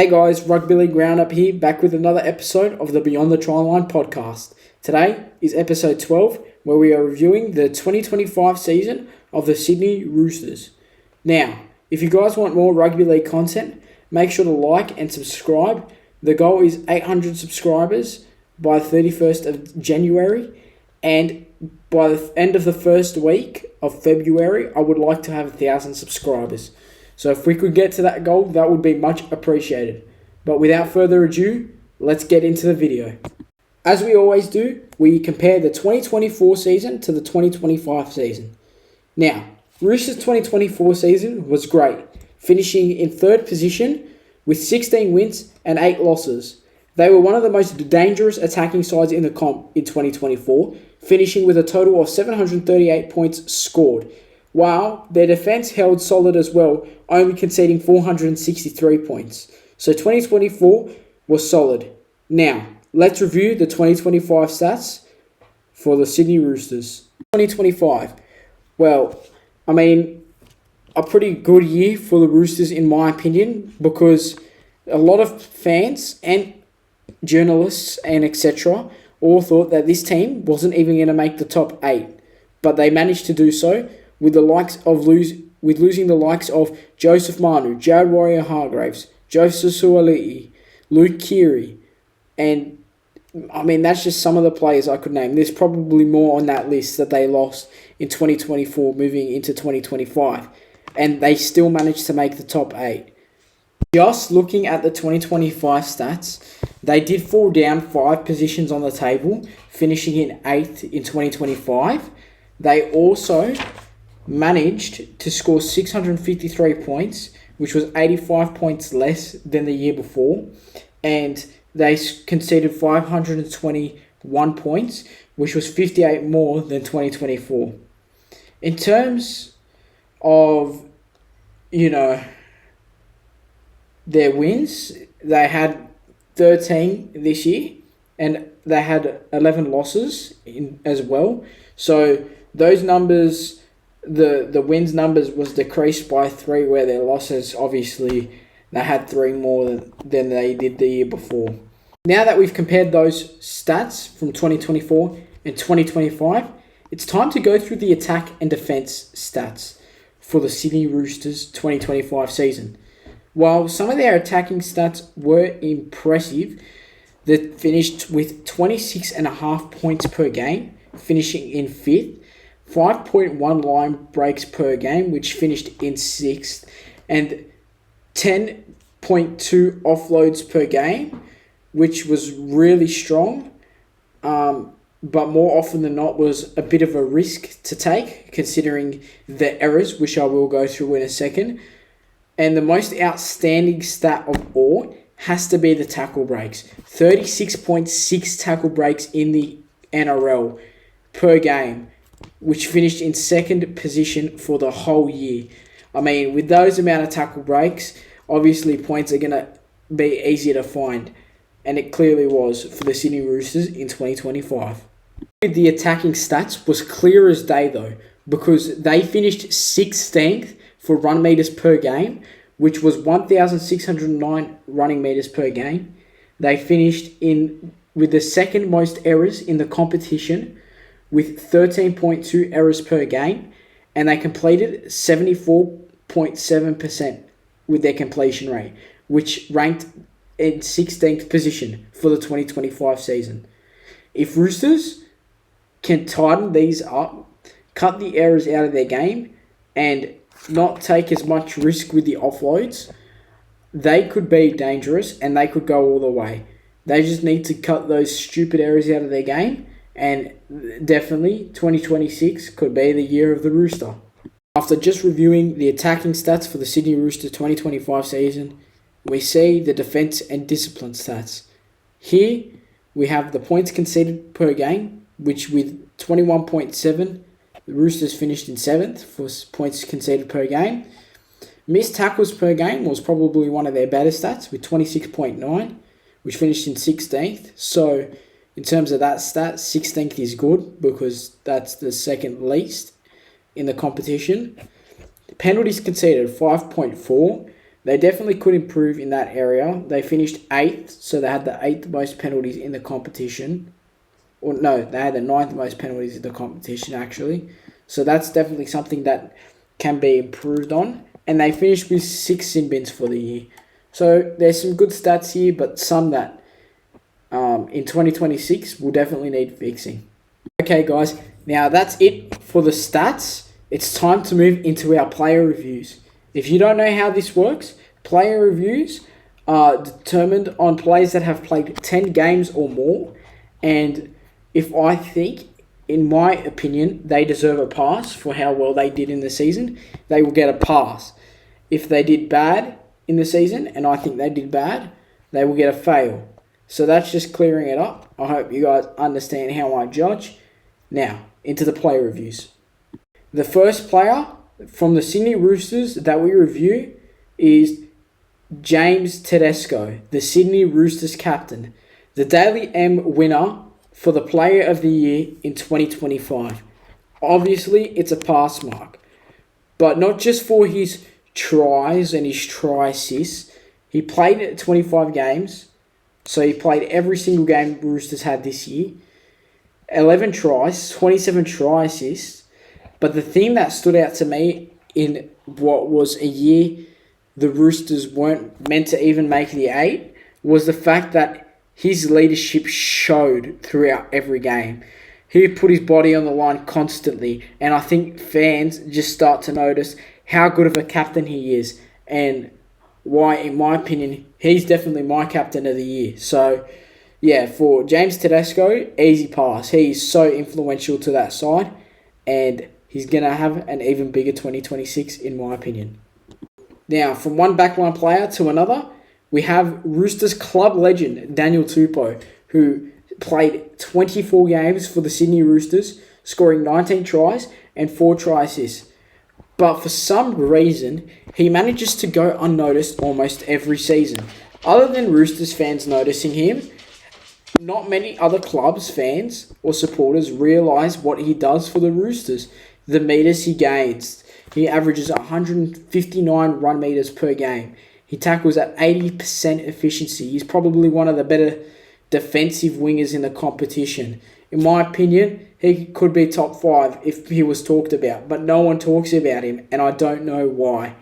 Hey guys, Rugby League Roundup here, back with another episode of the Beyond the Tryline podcast. Today is episode 12, where we are reviewing the 2025 season of the Sydney Roosters. Now, if you guys want more rugby league content, make sure to like and subscribe. The goal is 800 subscribers by the 31st of January, and by the end of the first week of February, I would like to have 1,000 subscribers. So if we could get to that goal, that would be much appreciated. But without further ado, let's get into the video. As we always do, we compare the 2024 season to the 2025 season. Now, Roosters' 2024 season was great, finishing in third position with 16 wins and 8 losses. They were one of the most dangerous attacking sides in the comp in 2024, finishing with a total of 738 points scored, while their defence held solid as well, only conceding 463 points. So 2024 was solid. Now, let's review the 2025 stats for the Sydney Roosters. 2025, a pretty good year for the Roosters in my opinion, because a lot of fans and journalists and etc. all thought that this team wasn't even going to make the top 8, but they managed to do so with losing the likes of Joseph Manu, Jared Warrior-Hargreaves, Joseph Suaalii, Luke Keary, and that's just some of the players I could name. There's probably more on that list that they lost in 2024 moving into 2025, and they still managed to make the top 8. Just looking at the 2025 stats, they did fall down 5 positions on the table, finishing in 8th in 2025. They also managed to score 653 points, which was 85 points less than the year before, and they conceded 521 points, which was 58 more than 2024. In terms of, their wins, they had 13 this year, and they had 11 losses as well. So those numbers, the wins numbers was decreased by 3, where their losses, obviously, they had 3 more than they did the year before. Now that we've compared those stats from 2024 and 2025, it's time to go through the attack and defence stats for the Sydney Roosters 2025 season. While some of their attacking stats were impressive, they finished with 26.5 points per game, finishing in 5th, 5.1 line breaks per game, which finished in 6th, and 10.2 offloads per game, which was really strong, but more often than not was a bit of a risk to take, considering the errors, which I will go through in a second. And the most outstanding stat of all has to be the tackle breaks. 36.6 tackle breaks in the NRL per game, which finished in 2nd position for the whole year. With those amount of tackle breaks, obviously points are going to be easier to find. And it clearly was for the Sydney Roosters in 2025. The attacking stats was clear as day though, because they finished 16th for run meters per game, which was 1,609 running meters per game. They finished with the second most errors in the competition, with 13.2 errors per game, and they completed 74.7% with their completion rate, which ranked in 16th position for the 2025 season. If Roosters can tighten these up, cut the errors out of their game, and not take as much risk with the offloads, they could be dangerous and they could go all the way. They just need to cut those stupid errors out of their game, and definitely 2026 could be the year of the Rooster. After just reviewing the attacking stats for the Sydney Roosters 2025 season, we see the defence and discipline stats. Here we have the points conceded per game, which with 21.7, the Roosters finished in 7th for points conceded per game. Missed tackles per game was probably one of their better stats with 26.9, which finished in 16th. So in terms of that stat, 16th is good because that's the second least in the competition. Penalties conceded 5.4, they definitely could improve in that area. They finished 8th, so they had the 8th most penalties in the competition. Or no, they had the 9th most penalties in the competition, actually. So that's definitely something that can be improved on. And they finished with 6 sin bins for the year. So there's some good stats here, but some that in 2026 will definitely need fixing. Okay, guys, now that's it for the stats. It's time to move into our player reviews. If you don't know how this works, player reviews are determined on players that have played 10 games or more. And if I think, in my opinion, they deserve a pass for how well they did in the season, they will get a pass. If they did bad in the season, and I think they did bad, they will get a fail. So that's just clearing it up. I hope you guys understand how I judge. Now, into the player reviews. The first player from the Sydney Roosters that we review is James Tedesco, the Sydney Roosters captain, the Daily M winner for the Player of the Year in 2025. Obviously, it's a pass mark, but not just for his tries and his try assists. He played 25 games, so he played every single game Roosters had this year. 11 tries, 27 try assists. But the thing that stood out to me in what was a year the Roosters weren't meant to even make the 8 was the fact that his leadership showed throughout every game. He put his body on the line constantly, and I think fans just start to notice how good of a captain he is and why, in my opinion, he's definitely my captain of the year. So, yeah, for James Tedesco, easy pass. He's so influential to that side, and he's going to have an even bigger 2026, in my opinion. Now, from one backline player to another, we have Roosters club legend Daniel Tupou, who played 24 games for the Sydney Roosters, scoring 19 tries and 4 try assists. But for some reason, he manages to go unnoticed almost every season. Other than Roosters fans noticing him, not many other clubs, fans, or supporters realise what he does for the Roosters. The metres he gains. He averages 159 run metres per game. He tackles at 80% efficiency. He's probably one of the better defensive wingers in the competition. In my opinion, he could be top 5 if he was talked about, but no one talks about him, and I don't know why.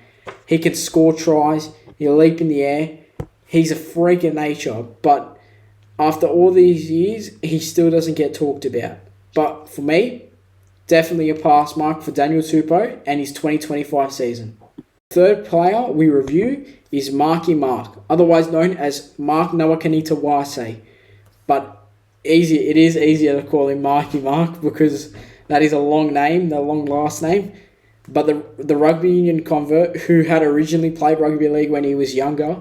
He can score tries, he'll leap in the air. He's a freak of nature, but after all these years, he still doesn't get talked about. But for me, definitely a pass mark for Daniel Tupou and his 2025 season. Third player we review is Marky Mark, otherwise known as Mark Nawakanita Wase. But it is easier to call him Marky Mark because that is a long name, the long last name. But the rugby union convert who had originally played rugby league when he was younger,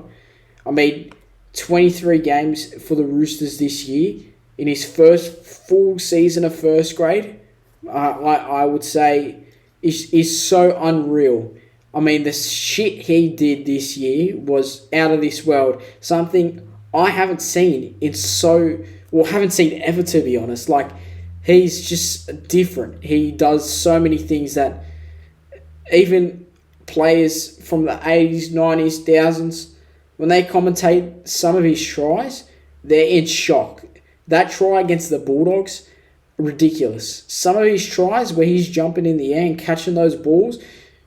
23 games for the Roosters this year. In his first full season of first grade, I would say is so unreal. The shit he did this year was out of this world. Something I haven't seen haven't seen ever, to be honest. He's just different. He does so many things that even players from the 80s, 90s, 1000s, when they commentate some of his tries, they're in shock. That try against the Bulldogs, ridiculous. Some of his tries where he's jumping in the air and catching those balls,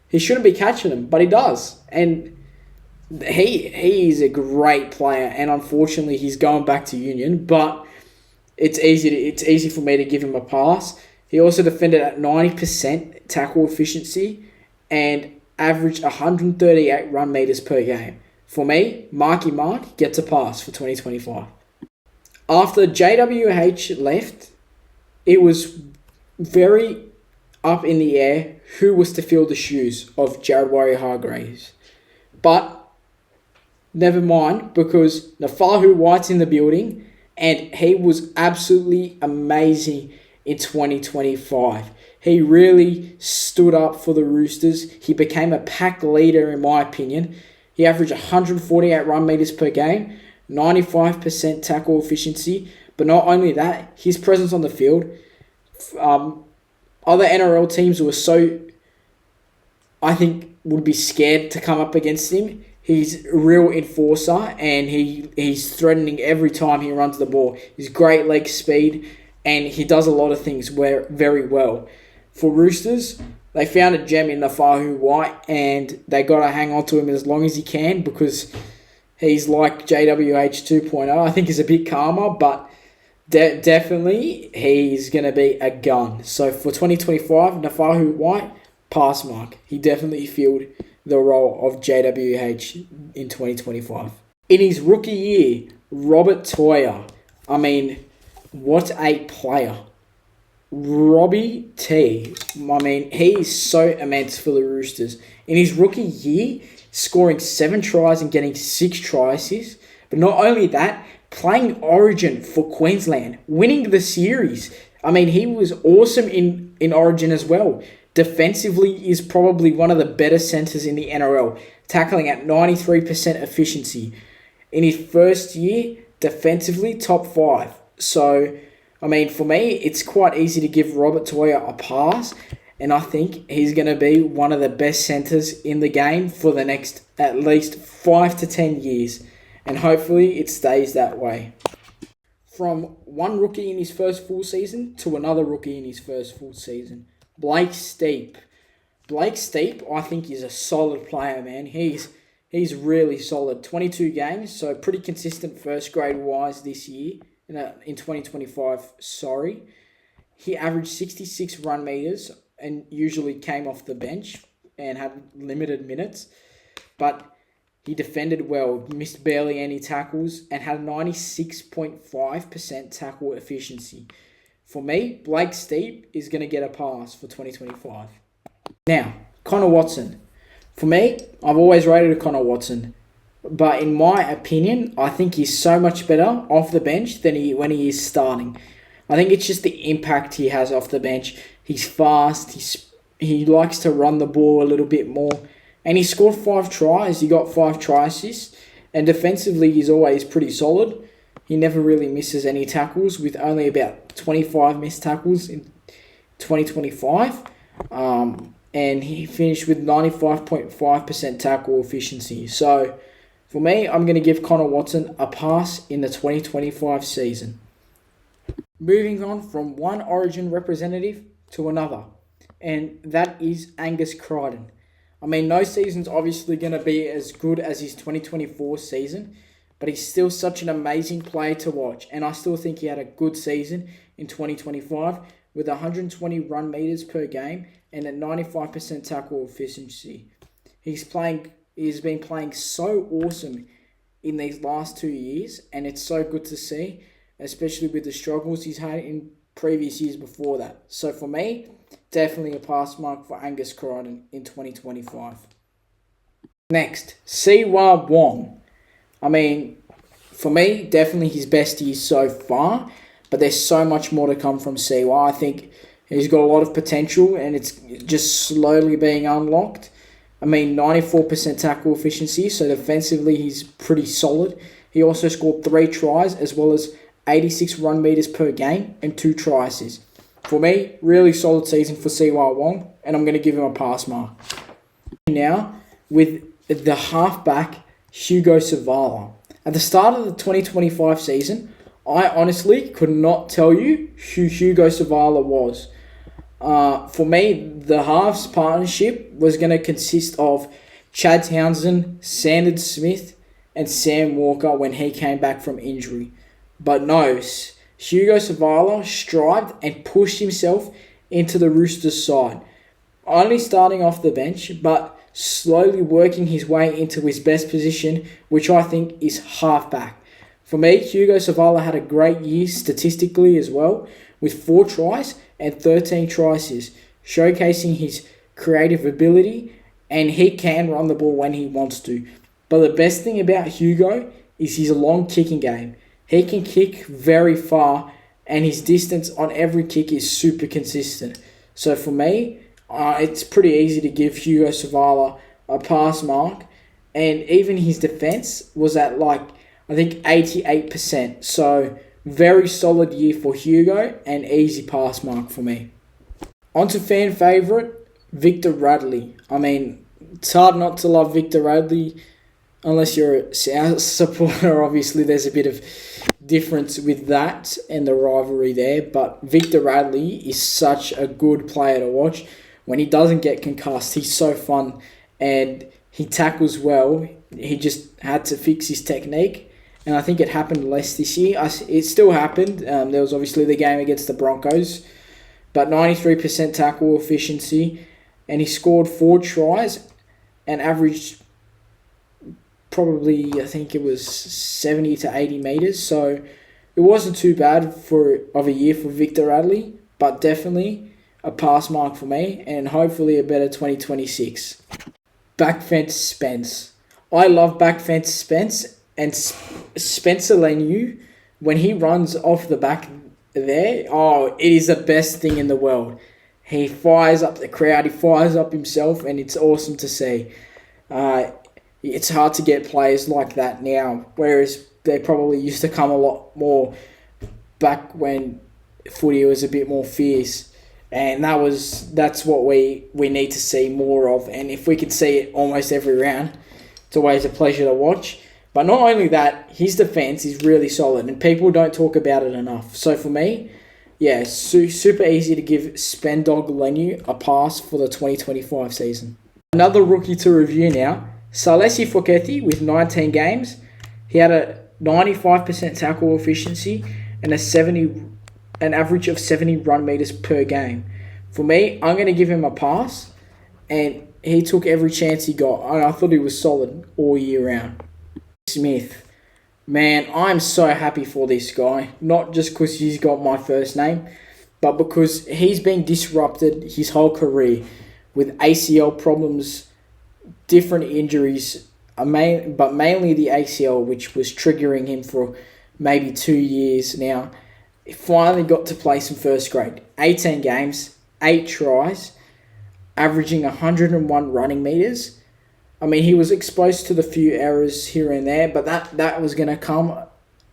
he shouldn't be catching them, but he does. And he is a great player, and unfortunately he's going back to Union, but it's easy for me to give him a pass. He also defended at 90% tackle efficiency and averaged 138 run meters per game. For me, Marky Mark gets a pass for 2025. After JWH left, it was very up in the air who was to fill the shoes of Jared Warrior-Hargreaves. But never mind, because Nafahu White's in the building, and he was absolutely amazing in 2025. He really stood up for the Roosters. He became a pack leader, in my opinion. He averaged 148 run meters per game, 95% tackle efficiency. But not only that, his presence on the field. Other NRL teams were I think, would be scared to come up against him. he's a real enforcer, and he's threatening every time he runs the ball. He's great leg speed, and he does a lot of things very well. For Roosters, they found a gem in Nafahu White, and they got to hang on to him as long as he can because he's like JWH 2.0. I think he's a bit calmer, but definitely he's going to be a gun. So for 2025, Nafahu White, pass mark. He definitely filled the role of JWH in 2025. In his rookie year, Robert Toya. I mean, what a player. Robbie T. I mean, he is so immense for the Roosters. In his rookie year, scoring 7 tries and getting 6 try assists. But not only that, playing Origin for Queensland, winning the series. I mean, he was awesome in Origin as well. Defensively is probably one of the better centres in the NRL, tackling at 93% efficiency. In his first year, defensively, top 5. So, I mean, for me, it's quite easy to give Robert Toya a pass, and I think he's going to be one of the best centres in the game for the next at least 5 to 10 years, and hopefully it stays that way. From one rookie in his first full season to another rookie in his first full season. Blake Steep. Blake Steep, I think, is a solid player, man. He's really solid. 22 games, so pretty consistent first grade-wise this year. In 2025, sorry. He averaged 66 run meters and usually came off the bench and had limited minutes. But he defended well, missed barely any tackles, and had 96.5% tackle efficiency. For me, Blake Steep is going to get a pass for 2025. Now, Connor Watson. For me, I've always rated Connor Watson. But in my opinion, I think he's so much better off the bench than when he is starting. I think it's just the impact he has off the bench. He's fast. He likes to run the ball a little bit more. And he scored 5 tries. He got 5 try assists. And defensively, he's always pretty solid. He never really misses any tackles, with only about 25 missed tackles in 2025. And he finished with 95.5% tackle efficiency. So, for me, I'm going to give Connor Watson a pass in the 2025 season. Moving on from one Origin representative to another, and that is Angus Crichton. I mean, no season's obviously going to be as good as his 2024 season, but he's still such an amazing player to watch, and I still think he had a good season in 2025 with 120 run meters per game and a 95% tackle efficiency. He's been playing so awesome in these last 2 years, and it's so good to see, especially with the struggles he's had in previous years before that. So for me, definitely a pass mark for Angus Crichton in 2025. Next, Siwa Wong. I mean, for me, definitely his best year so far, but there's so much more to come from Siwa. I think he's got a lot of potential, and it's just slowly being unlocked. I mean, 94% tackle efficiency, so defensively he's pretty solid. He also scored 3 tries as well as 86 run meters per game and 2 try assists. For me, really solid season for Siwa Wong, and I'm going to give him a pass mark. Now, with the halfback, Hugo Savala. At the start of the 2025 season, I honestly could not tell you who Hugo Savala was. For me, the halves partnership was going to consist of Chad Townsend, Sanders Smith, and Sam Walker when he came back from injury. But no, Hugo Savala strived and pushed himself into the Roosters side. Only starting off the bench, but slowly working his way into his best position, which I think is halfback. For me, Hugo Savala had a great year statistically as well, with 4 tries and 13 try assists, showcasing his creative ability, and he can run the ball when he wants to. But the best thing about Hugo is his long kicking game. He can kick very far, and his distance on every kick is super consistent. So for me, it's pretty easy to give Hugo Savala a pass mark, and even his defense was at I think 88%. So very solid year for Hugo, and easy pass mark for me. On to fan favourite, Victor Radley. I mean, it's hard not to love Victor Radley. unless you're a South supporter, obviously there's a bit of difference with that and the rivalry there. But Victor Radley is such a good player to watch. When he doesn't get concussed, he's so fun and he tackles well. He just had to fix his technique, and I think it happened less this year. It still happened. There was obviously the game against the Broncos, but 93% tackle efficiency, and he scored 4 tries and averaged probably, I think it was 70 to 80 metres. So it wasn't too bad of a year for Victor Radley, but definitely a pass mark for me, and hopefully a better 2026. Back fence Spence. I love back fence Spence, and Spencer Leniu, when he runs off the back there, it is the best thing in the world. He fires up the crowd, he fires up himself, and it's awesome to see. It's hard to get players like that now, whereas they probably used to come a lot more back when footy was a bit more fierce. And that's what we need to see more of. And if we could see it almost every round, it's always a pleasure to watch. But not only that, his defence is really solid, and people don't talk about it enough. So for me, yeah, super easy to give Spendog Leniu a pass for the 2025 season. Another rookie to review now, Salesi Foketi with 19 games. He had a 95% tackle efficiency and an average of 70 run meters per game. For me, I'm going to give him a pass, and he took every chance he got, and I thought he was solid all year round. Smith. Man, I'm so happy for this guy, not just because he's got my first name, but because he's been disrupted his whole career with ACL problems, different injuries, but mainly the ACL, which was triggering him for maybe 2 years now. He finally got to play some first grade. 18 games, 8 tries, averaging 101 running meters. I mean, he was exposed to the few errors here and there, but that was going to come,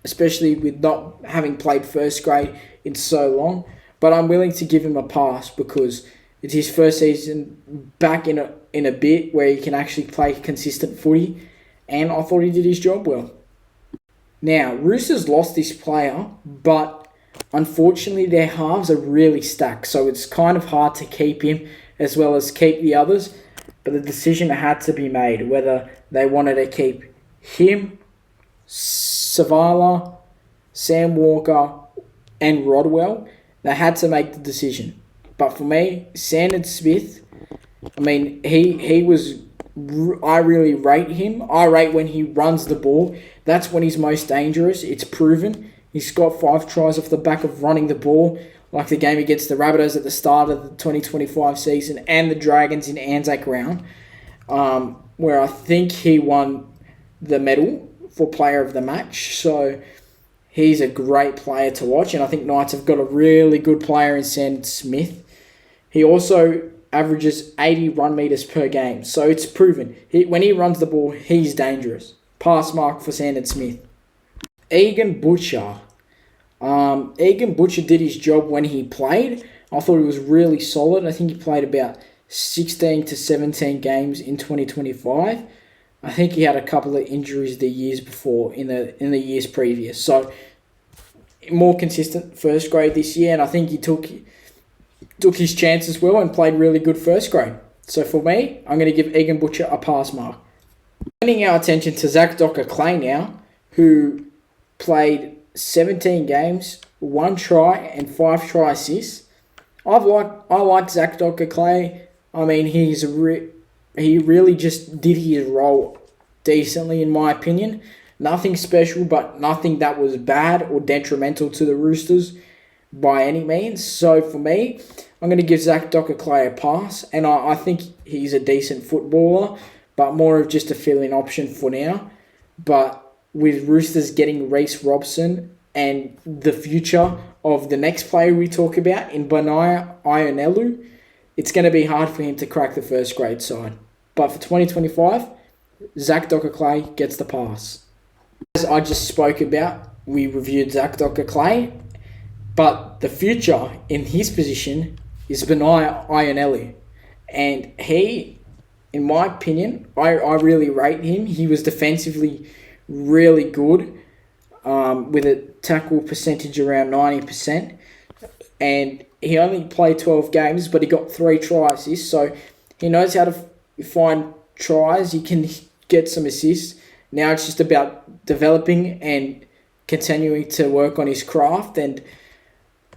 especially with not having played first grade in so long. But I'm willing to give him a pass because it's his first season back in a bit where he can actually play consistent footy, and I thought he did his job well. Now, Roosters lost this player, but unfortunately their halves are really stacked, so it's kind of hard to keep him as well as keep the others. But the decision had to be made whether they wanted to keep him, Savala, Sam Walker, and Rodwell. They had to make the decision. But for me, Sandon Smith, I mean, I really rate him. I rate when he runs the ball. That's when he's most dangerous. It's proven. He's got 5 tries off the back of running the ball, like the game against the Rabbitohs at the start of the 2025 season and the Dragons in Anzac round, where I think he won the medal for player of the match. So he's a great player to watch, and I think Knights have got a really good player in Sandon Smith. He also averages 80 run meters per game, so it's proven. When he runs the ball, he's dangerous. Pass mark for Sandon Smith. Egan Butcher. Egan Butcher did his job when he played. I thought he was really solid. I think he played about 16 to 17 games in 2025. I think he had a couple of injuries the years before in the years previous. So more consistent first grade this year, and I think he took his chances well and played really good first grade. So for me, I'm going to give Egan Butcher a pass mark. Turning our attention to Zach Docker-Clay now, who played 17 games, 1 try and 5 try assists. I like Zach Docker-Clay. I mean, he really just did his role decently, in my opinion. Nothing special, but nothing that was bad or detrimental to the Roosters by any means. So for me, I'm going to give Zach Docker-Clay a pass, and I think he's a decent footballer, but more of just a fill-in option for now. But with Roosters getting Reece Robson and the future of the next player we talk about in Benaya Ionelu, it's going to be hard for him to crack the first grade side. But for 2025, Zach Docker-Clay gets the pass. As I just spoke about, we reviewed Zach Docker-Clay, but the future in his position is Benaya Ionelu. And he in my opinion, I really rate him. He was defensively really good, with a tackle percentage around 90%. And he only played 12 games, but he got 3 try assists. So he knows how to find tries. He can get some assists. Now it's just about developing and continuing to work on his craft. And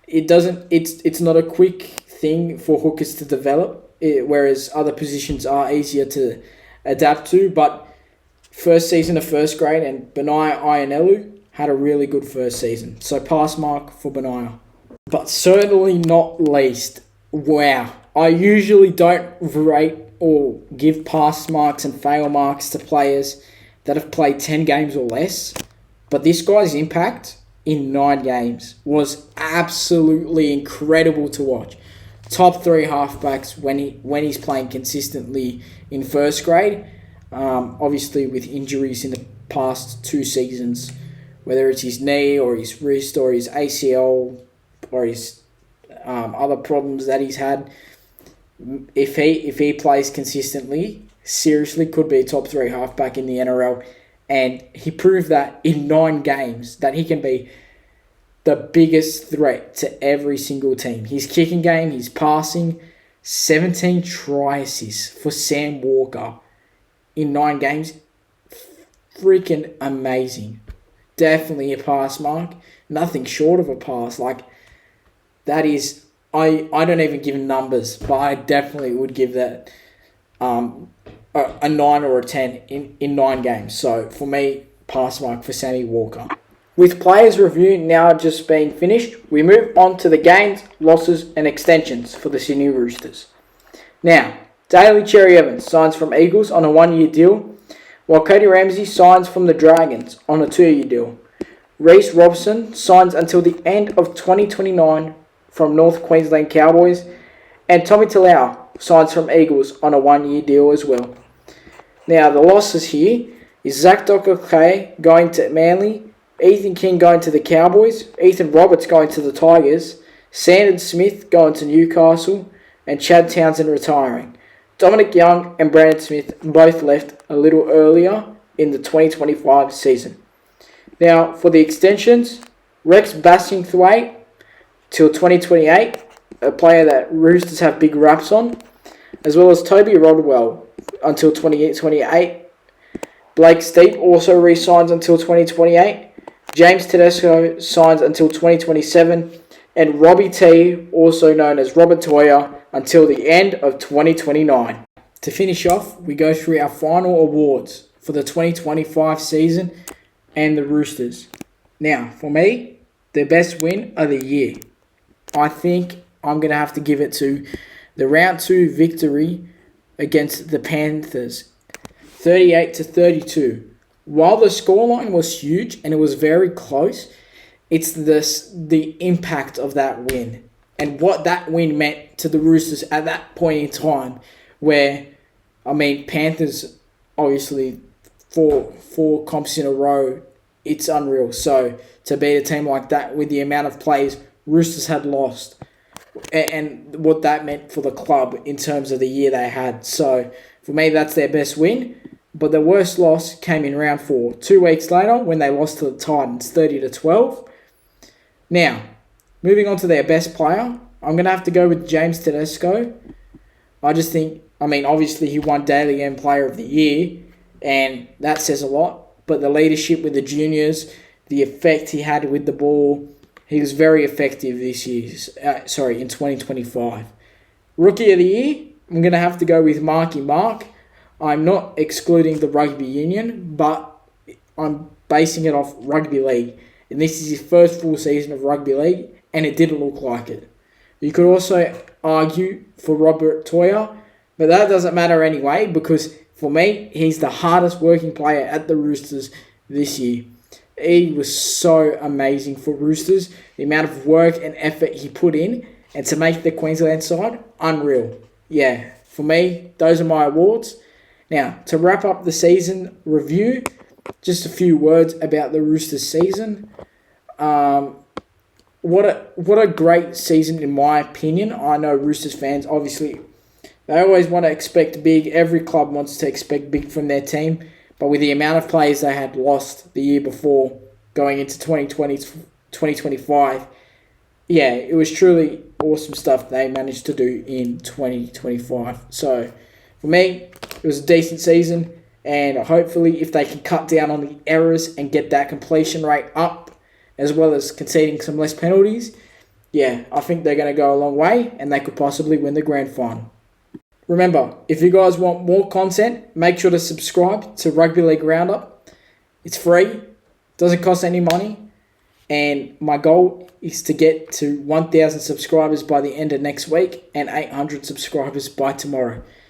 it's not a quick thing for hookers to develop, whereas other positions are easier to adapt to. But first season of first grade, and Benaiah Ionelu had a really good first season. So pass mark for Benaiah. But certainly not least, wow. I usually don't rate or give pass marks and fail marks to players that have played 10 games or less. But this guy's impact in 9 games was absolutely incredible to watch. Top 3 halfbacks when he's playing consistently in first grade. Obviously with injuries in the past 2 seasons, whether it's his knee or his wrist or his ACL or his other problems that he's had. If he plays consistently, seriously could be a top 3 halfback in the NRL. And he proved that in 9 games, that he can be the biggest threat to every single team. His kicking game, his passing, 17 try assists for Sam Walker in 9 games. Freaking amazing. Definitely a pass mark. Nothing short of a pass. Like, that is, I don't even give numbers, but I definitely would give that a 9 or a 10 in 9 games. So for me, pass mark for Sammy Walker. With players review now just being finished, we move on to the gains, losses and extensions for the Sydney Roosters. Now, Daly Cherry Evans signs from Eagles on a 1-year deal, while Cody Ramsey signs from the Dragons on a 2-year deal. Reece Robson signs until the end of 2029 from North Queensland Cowboys, and Tommy Talau signs from Eagles on a 1-year deal as well. Now, the losses here is Zach Docker going to Manly, Ethan King going to the Cowboys, Ethan Roberts going to the Tigers, Sandon Smith going to Newcastle, and Chad Townsend retiring. Dominic Young and Brandon Smith both left a little earlier in the 2025 season. Now, for the extensions, Rex Bassingthwaite till 2028, a player that Roosters have big raps on, as well as Toby Rodwell until 2028. Blake Steep also re-signs until 2028. James Tedesco signs until 2027. And Robbie T, also known as Robert Toya, until the end of 2029. To finish off, we go through our final awards for the 2025 season and the Roosters. Now, for me, the best win of the year, I think I'm going to have to give it to the round 2 victory against the Panthers, 38-32. While the scoreline was huge and it was very close, it's the impact of that win and what that win meant to the Roosters at that point in time where, Panthers, obviously, four comps in a row, it's unreal. So to beat a team like that with the amount of players Roosters had lost and what that meant for the club in terms of the year they had. So for me, that's their best win. But the worst loss came in round 4, 2 weeks later when they lost to the Titans, 30-12. Now, moving on to their best player, I'm going to have to go with James Tedesco. I just think, obviously he won Daily M Player of the Year, and that says a lot. But the leadership with the juniors, the effect he had with the ball, he was very effective this year. In 2025. Rookie of the Year, I'm going to have to go with Marky Mark. I'm not excluding the rugby union, but I'm basing it off rugby league. And this is his first full season of rugby league, and it didn't look like it. You could also argue for Robert Toya, but that doesn't matter anyway, because for me, he's the hardest working player at the Roosters this year. He was so amazing for Roosters. The amount of work and effort he put in, and to make the Queensland side, unreal. Yeah, for me, those are my awards. Now, to wrap up the season review, just a few words about the Roosters season. What a great season in my opinion. I know Roosters fans, obviously, They always want to expect big. Every club wants to expect big from their team. But with the amount of players they had lost the year before going into 2020, 2025, yeah, it was truly awesome stuff they managed to do in 2025. So for me, it was a decent season. And hopefully if they can cut down on the errors and get that completion rate up, as well as conceding some less penalties, yeah, I think they're going to go a long way and they could possibly win the grand final. Remember, if you guys want more content, make sure to subscribe to Rugby League Roundup. It's free, doesn't cost any money, and my goal is to get to 1,000 subscribers by the end of next week and 800 subscribers by tomorrow.